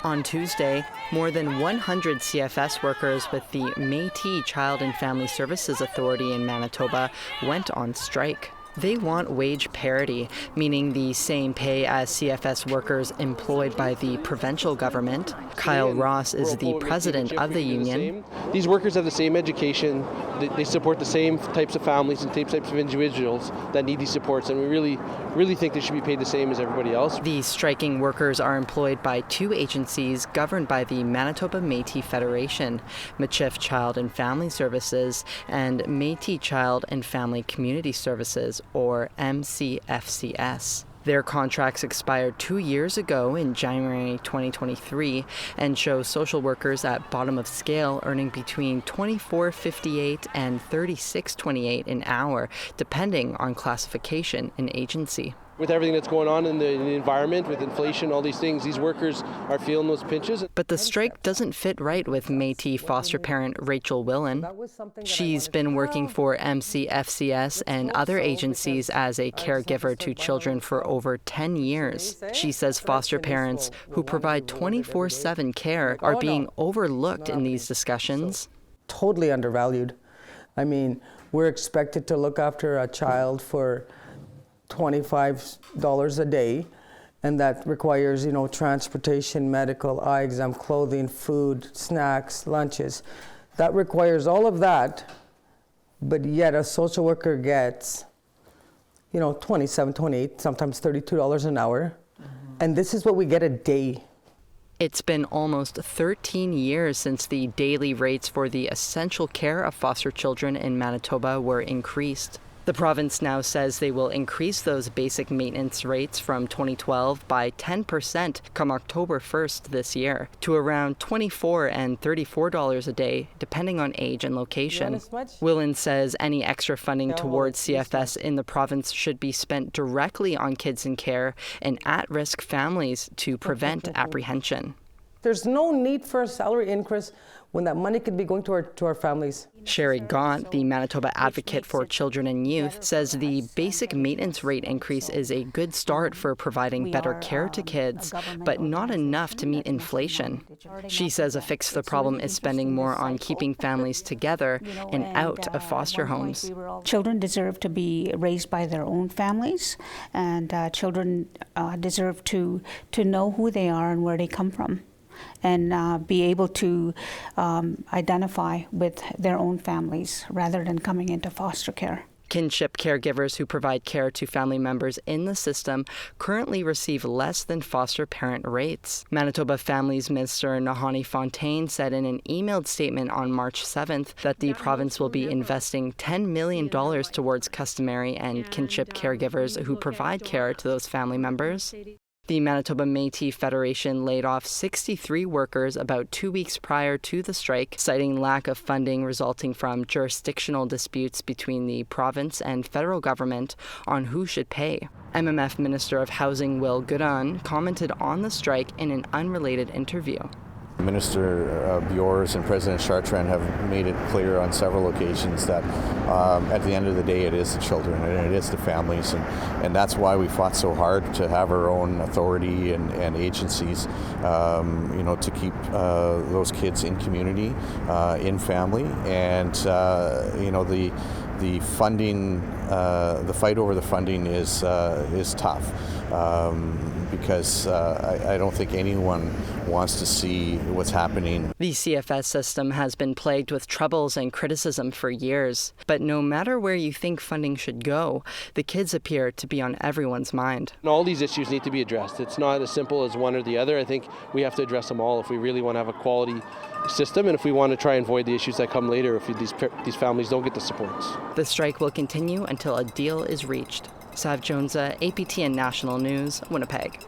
On Tuesday, more than 100 CFS workers with the Métis Child and Family Services Authority in Manitoba went on strike. They want wage parity, meaning the same pay as CFS workers employed by the provincial government. Kyle Ross is the president of the union. These workers have the same education. They support the same types of families and same types of individuals that need these supports, and we really think they should be paid the same as everybody else. The striking workers are employed by two agencies governed by the Manitoba Métis Federation, Métis Child and Family Services and Métis Child and Family Community Services, or MCFCS. Their contracts expired 2 years ago in January 2023 and show social workers at bottom of scale earning between $24.58 and $36.28 an hour, depending on classification and agency. With everything that's going on in the environment, with inflation, all these things, these workers are feeling those pinches. But the strike doesn't fit right with Métis foster parent Rachel Willen. She's been working for MCFCS and other agencies as a caregiver to children for over 10 years. She says foster parents who provide 24/7 care are being overlooked in these discussions. Totally undervalued. I mean, we're expected to look after a child for $25 a day, and that requires, transportation, medical, eye exam, clothing, food, snacks, lunches. That requires all of that, but yet a social worker gets, $27, $28, sometimes $32 an hour, and this is what we get a day. It's been almost 13 years since the daily rates for the essential care of foster children in Manitoba were increased. The province now says they will increase those basic maintenance rates from 2012 by 10% come October 1st this year to around $24 and $34 a day, depending on age and location. Willen says any extra funding towards CFS in the province should be spent directly on kids in care and at-risk families to prevent apprehension. There's no need for a salary increase when that money could be going to our families. Sherry Gaunt, the Manitoba advocate for children and youth, says the basic maintenance rate increase is a good start for providing better care to kids, but not enough to meet inflation. She says a fix to the problem is spending more on keeping families together and out of foster homes. Children deserve to be raised by their own families, and children deserve to know who they are and where they come from, and be able to identify with their own families rather than coming into foster care. Kinship caregivers who provide care to family members in the system currently receive less than foster parent rates. Manitoba Families Minister Nahani Fontaine said in an emailed statement on March 7th that the province will be investing $10 million towards customary and kinship caregivers who provide care to those family members. The Manitoba Métis Federation laid off 63 workers about 2 weeks prior to the strike, citing lack of funding resulting from jurisdictional disputes between the province and federal government on who should pay. MMF Minister of Housing Will Goodon commented on the strike in an unrelated interview. Minister Bjors and President Chartrand have made it clear on several occasions that at the end of the day it is the children and it is the families, and that's why we fought so hard to have our own authority and agencies to keep those kids in community, in family, and the funding, the fight over the funding is tough. Because I don't think anyone wants to see what's happening. The CFS system has been plagued with troubles and criticism for years. But no matter where you think funding should go, the kids appear to be on everyone's mind. And all these issues need to be addressed. It's not as simple as one or the other. I think we have to address them all if we really want to have a quality system and if we want to try and avoid the issues that come later if these families don't get the supports. The strike will continue until a deal is reached. Sav Jonesa, APTN National News, Winnipeg.